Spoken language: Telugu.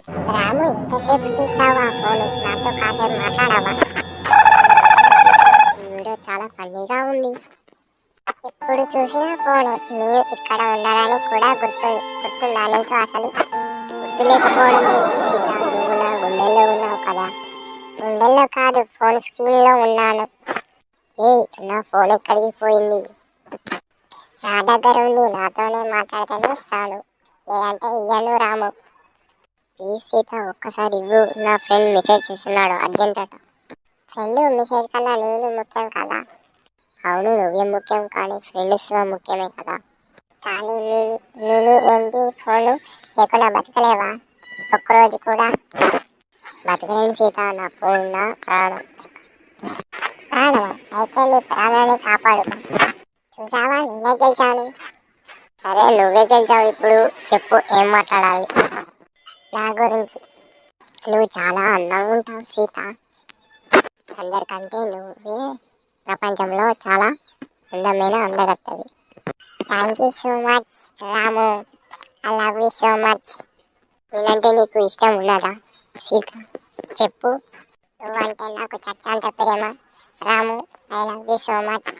రాము, ఎంతసేపు చూస్తావా ఫోను? నాతో కాసేపు మాట్లాడవా? ఈ వీడియో చాలా ఫన్నీగా ఉంది. ఎప్పుడు చూసినా ఫోనే. నీవు ఇక్కడ ఉన్నానని కూడా గుర్తుందా నీకు? అసలు గుర్తు లేకపోవడం ఏంటి సీత? నువ్వు నా గుండెల్లో ఉన్నావు కదా. గుండెల్లో కాదు, ఫోన్ స్క్రీన్ లో ఉన్నాను. ఏయ్, నా ఫోన్ ఎక్కడికి పోయింది? నా దగ్గర ఉంది. నాతోనే మాట్లాడితేనే ఇస్తాను, లేదంటే ఇయ్యను. రాము, ప్లీజ్ సీత, ఒక్కసారి ఇవ్వు. నా ఫ్రెండ్ మెసేజ్ చేస్తున్నాడు, అర్జెంట్ అట. ఫ్రెండ్ మెసేజ్ కన్నా నేను ముఖ్యం కదా. అవును, నువ్వే ముఖ్యం, కానీ ఫ్రెండ్స్ ముఖ్యమే కదా. కానీ మినీ ఏంటి? ఫోను లేకుండా బతకలేవా ఒక్కరోజు కూడా? బతకలేను సీత, నా ఫోన్ నా ప్రాణం. ప్రాణమా? అయితే నీ ప్రాణాన్ని కాపాడు. చూసావా, నేనే గెలిచాను. సరే, నువ్వే గెలిచావు. ఇప్పుడు చెప్పు, ఏం మాట్లాడాలి? నా గురించి. నువ్వు చాలా అందంగా ఉంటావు సీత. అందరికంటే నువ్వే ప్రపంచంలో చాలా అందమైన అందగత్తవి. Thank you so much Ramu. I love you so much. నేనంటే నీకు ఇష్టం ఉన్నదా సీత? చెప్పు. నువ్వంటే నాకు చచ్చంత ప్రేమ Ramu. I love you so much.